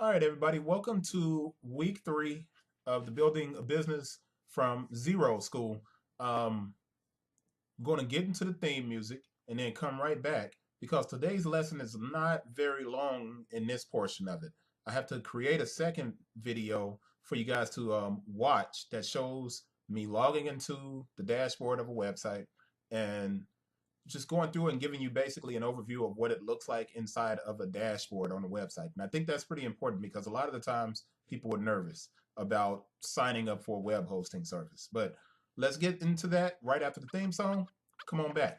All right, everybody, welcome to week 3 of the Building a Business from Zero School. I'm going to get into the theme music and then come right back because today's lesson is not very long in this portion of it. I have to create a second video for you guys to watch that shows me logging into the dashboard of a website and just going through and giving you basically an overview of what it looks like inside of a dashboard on a website. And I think that's pretty important because a lot of the times people are nervous about signing up for a web hosting service. But let's get into that right after the theme song. Come on back.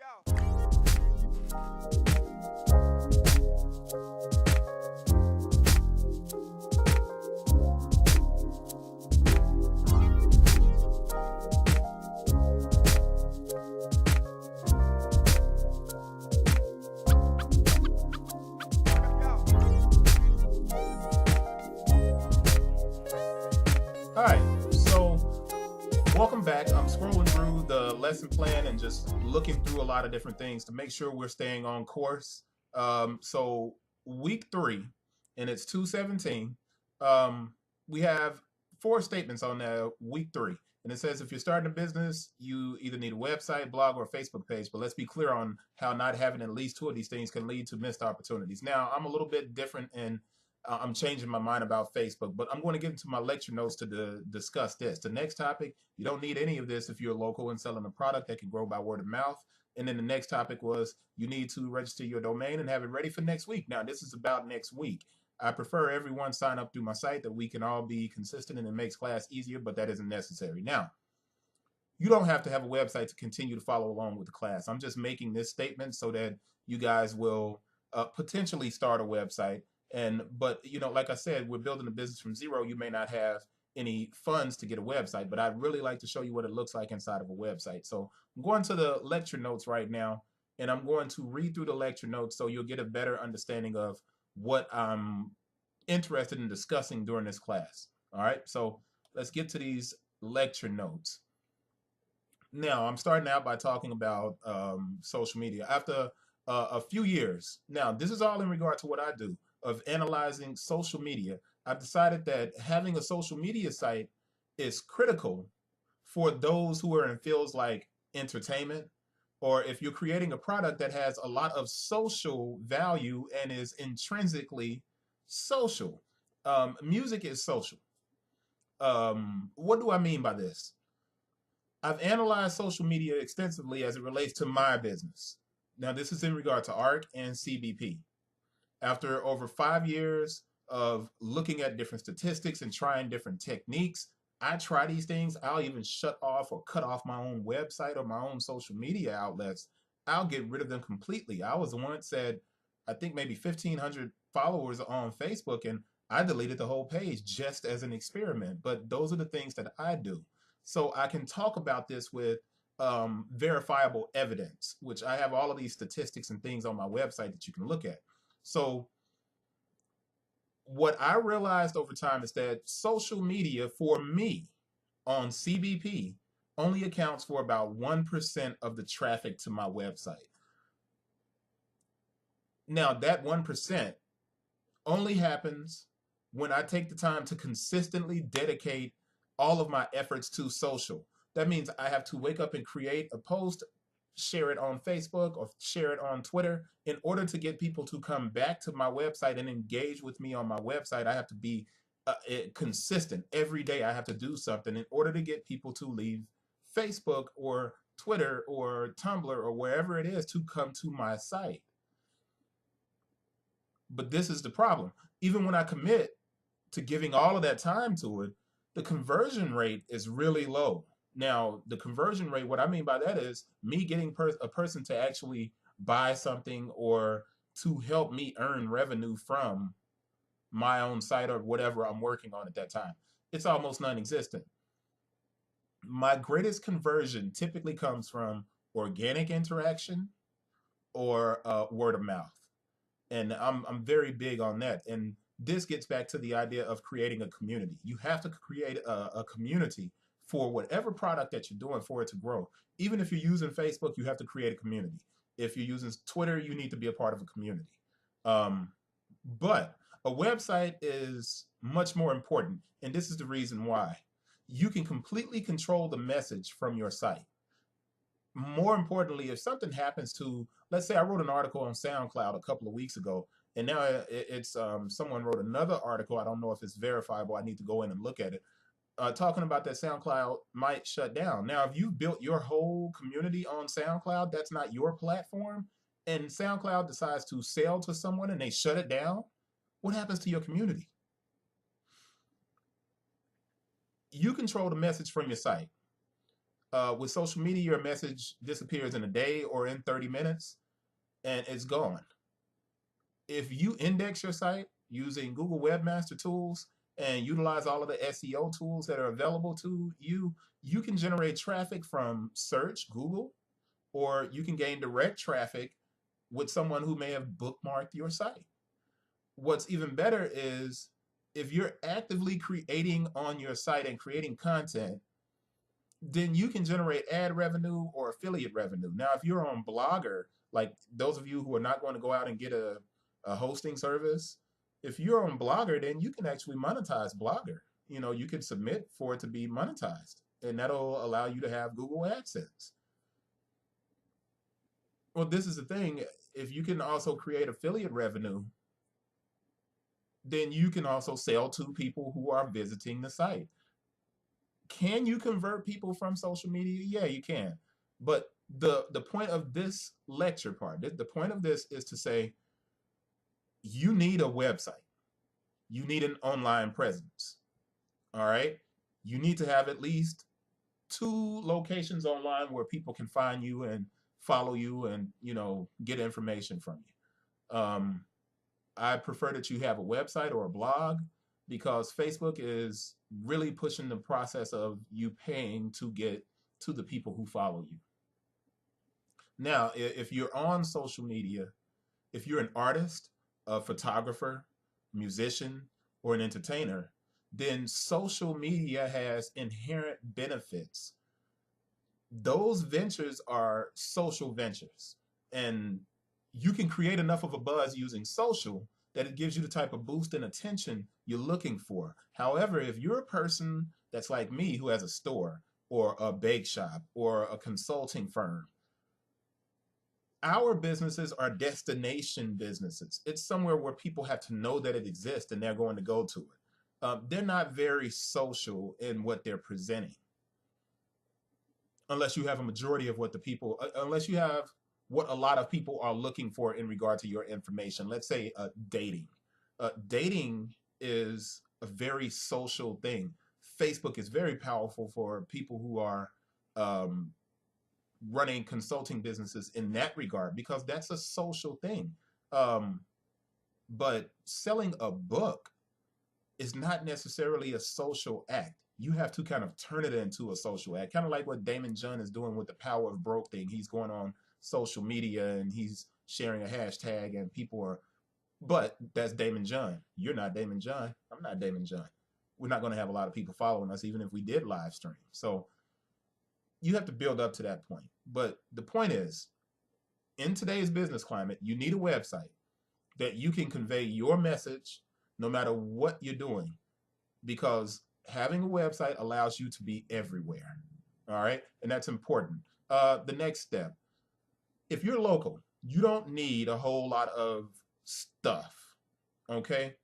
All right, so welcome back. I'm scrolling through the lesson plan and just looking through a lot of different things to make sure we're staying on course. So week 3, and it's 217. We have 4 statements on week 3, and it says if you're starting a business, you either need a website, blog, or a Facebook page. But let's be clear on how not having at least 2 of these things can lead to missed opportunities. Now, I'm a little bit different in I'm changing my mind about Facebook, but I'm going to get into my lecture notes to discuss this. The next topic, you don't need any of this if you're local and selling a product that can grow by word of mouth. And then the next topic was you need to register your domain and have it ready for next week. Now, this is about next week. I prefer everyone sign up through my site that we can all be consistent and it makes class easier, but that isn't necessary. Now, you don't have to have a website to continue to follow along with the class. I'm just making this statement so that you guys will potentially start a website. But like I said, we're building a business from zero. You may not have any funds to get a website, but I'd really like to show you what it looks like inside of a website. So I'm going to the lecture notes right now, and I'm going to read through the lecture notes so you'll get a better understanding of what I'm interested in discussing during this class. All right, so let's get to these lecture notes. Now, I'm starting out by talking about social media. After a few years, now this is all in regard to what I do of analyzing social media. I've decided that having a social media site is critical for those who are in fields like entertainment, or if you're creating a product that has a lot of social value and is intrinsically social. Music is social. What do I mean by this? I've analyzed social media extensively as it relates to my business. Now, this is in regard to ARC and CBP. After over 5 years of looking at different statistics and trying different techniques, I try these things. I'll even shut off or cut off my own website or my own social media outlets. I'll get rid of them completely. I was the one that said, I think maybe 1,500 followers on Facebook, and I deleted the whole page just as an experiment. But those are the things that I do. So I can talk about this with verifiable evidence, which I have all of these statistics and things on my website that you can look at. So what I realized over time is that social media for me on CBP only accounts for about 1% of the traffic to my website. Now, that 1% only happens when I take the time to consistently dedicate all of my efforts to social. That means I have to wake up and create a post, share it on Facebook or share it on Twitter. In order to get people to come back to my website and engage with me on my website, I have to be consistent. Every day I have to do something in order to get people to leave Facebook or Twitter or Tumblr or wherever it is to come to my site. But this is the problem. Even when I commit to giving all of that time to it, the conversion rate is really low. Now, the conversion rate, what I mean by that is me getting a person to actually buy something or to help me earn revenue from my own site or whatever I'm working on at that time. It's almost non-existent. My greatest conversion typically comes from organic interaction or word of mouth. And I'm very big on that. And this gets back to the idea of creating a community. You have to create a community for whatever product that you're doing for it to grow. Even if you're using Facebook, you have to create a community. If you're using Twitter, you need to be a part of a community. But A website is much more important, and this is the reason why. You can completely control the message from your site. More importantly, if something happens to, let's say I wrote an article on SoundCloud a couple of weeks ago, and now it's someone wrote another article. I don't know if it's verifiable. I need to go in and look at it. Talking about that SoundCloud might shut down. Now, if you've built your whole community on SoundCloud, that's not your platform, and SoundCloud decides to sell to someone and they shut it down, what happens to your community? You control the message from your site. With social media, your message disappears in a day or in 30 minutes and it's gone. If you index your site using Google Webmaster Tools and utilize all of the SEO tools that are available to you, you can generate traffic from search, Google, or you can gain direct traffic with someone who may have bookmarked your site. What's even better is if you're actively creating on your site and creating content, then you can generate ad revenue or affiliate revenue. Now, if you're on Blogger, like those of you who are not going to go out and get a hosting service, if you're on Blogger, then you can actually monetize Blogger. You can submit for it to be monetized, and that'll allow you to have Google AdSense. Well, this is the thing. If you can also create affiliate revenue, then you can also sell to people who are visiting the site. Can you convert people from social media? Yeah, you can. But the point of this lecture part, the point of this is to say you need a website. You need an online presence. All right? You need to have at least 2 locations online where people can find you and follow you and, get information from you. I prefer that you have a website or a blog because Facebook is really pushing the process of you paying to get to the people who follow you. Now, if you're on social media, if you're an artist, a photographer, musician, or an entertainer, then social media has inherent benefits. Those ventures are social ventures, and you can create enough of a buzz using social that it gives you the type of boost and attention you're looking for. However, if you're a person that's like me who has a store or a bake shop or a consulting firm, our businesses are destination businesses. It's somewhere where people have to know that it exists and they're going to go to it. They're not very social in what they're presenting, unless you have a majority of what the people, unless you have what a lot of people are looking for in regard to your information. Let's say dating. Dating is a very social thing. Facebook is very powerful for people who are running consulting businesses in that regard because that's a social thing. But selling a book is not necessarily a social act. You have to kind of turn it into a social act, kind of like what Damon John is doing with the Power of Broke thing. He's going on social media and he's sharing a hashtag and people are, but that's Damon John. You're not Damon John. I'm not Damon John. We're not going to have a lot of people following us, even if we did live stream. So you have to build up to that point. But the point is, in today's business climate, you need a website that you can convey your message no matter what you're doing, because having a website allows you to be everywhere. All right. And that's important. The next step, if you're local, you don't need a whole lot of stuff. Okay.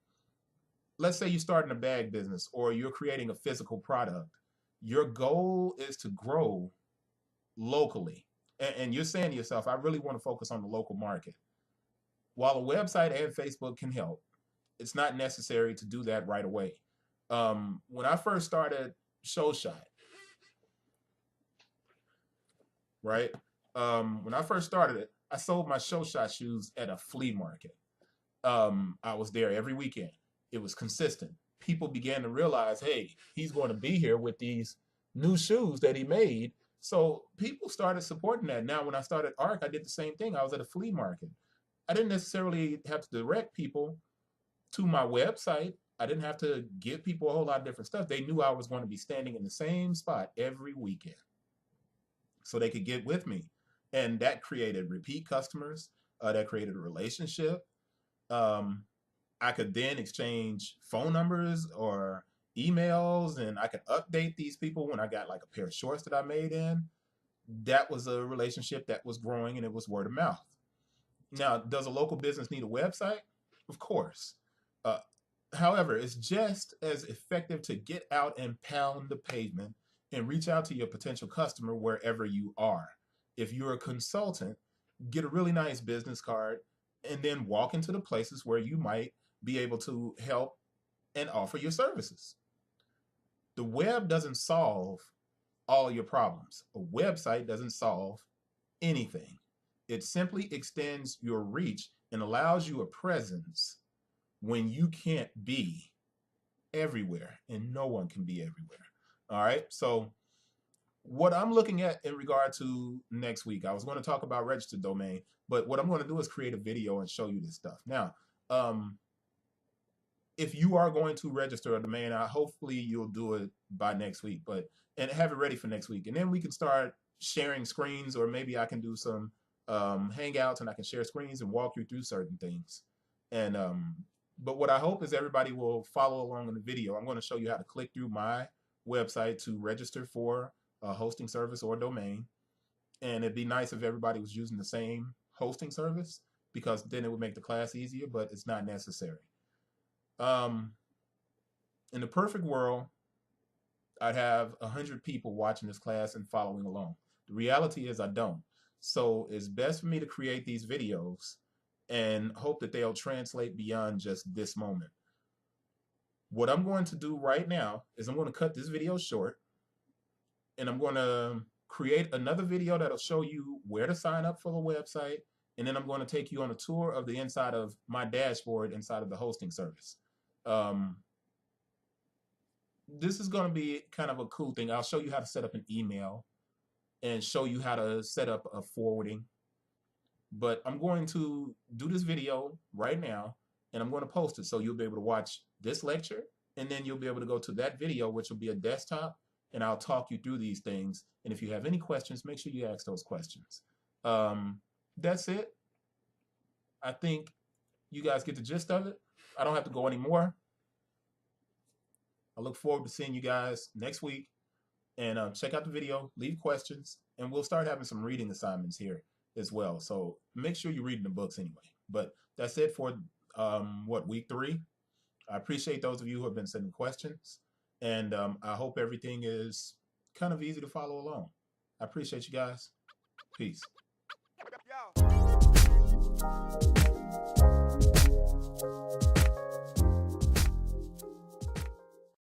Let's say you're starting a bag business or you're creating a physical product. Your goal is to grow locally. And you're saying to yourself, I really want to focus on the local market. While a website and Facebook can help, it's not necessary to do that right away. When I first started Show Shot, right? When I first started it, I sold my Show Shot shoes at a flea market. I was there every weekend. It was consistent. People began to realize, hey, he's going to be here with these new shoes that he made. So people started supporting that. Now, when I started ARC, I did the same thing. I was at a flea market. I didn't necessarily have to direct people to my website. I didn't have to give people a whole lot of different stuff. They knew I was going to be standing in the same spot every weekend, so they could get with me. And that created repeat customers. That created a relationship. I could then exchange phone numbers or emails, and I could update these people when I got like a pair of shorts that I made in. That was a relationship that was growing, and it was word of mouth. Now, does a local business need a website? Of course. Uh, However, it's just as effective to get out and pound the pavement and reach out to your potential customer wherever you are. If you're a consultant, get a really nice business card and then walk into the places where you might be able to help and offer your services. The web doesn't solve all your problems. A website doesn't solve anything. It simply extends your reach and allows you a presence when you can't be everywhere, and no one can be everywhere. All right. So, what I'm looking at in regard to next week, I was going to talk about registered domain, but what I'm going to do is create a video and show you this stuff. Now, if you are going to register a domain, hopefully you'll do it by next week, but and have it ready for next week, and then we can start sharing screens, or maybe I can do some hangouts and I can share screens and walk you through certain things. And but what I hope is everybody will follow along in the video. I'm going to show you how to click through my website to register for a hosting service or domain, and it'd be nice if everybody was using the same hosting service, because then it would make the class easier, but it's not necessary. Um, in the perfect world, I'd have 100 people watching this class and following along. The reality is I don't. So it's best for me to create these videos and hope that they'll translate beyond just this moment. What I'm going to do right now is I'm going to cut this video short, and I'm going to create another video that'll show you where to sign up for the website, and then I'm going to take you on a tour of the inside of my dashboard inside of the hosting service. This is going to be kind of a cool thing. I'll show you how to set up an email and show you how to set up a forwarding. But I'm going to do this video right now, and I'm going to post it so you'll be able to watch this lecture, and then you'll be able to go to that video, which will be a desktop, and I'll talk you through these things. And if you have any questions, make sure you ask those questions. That's it. I think you guys get the gist of it. I don't have to go anymore. I look forward to seeing you guys next week. And check out the video, leave questions, and we'll start having some reading assignments here as well. So make sure you're reading the books anyway. But that's it for week 3. I appreciate those of you who have been sending questions, and I hope everything is kind of easy to follow along. I appreciate you guys. Peace.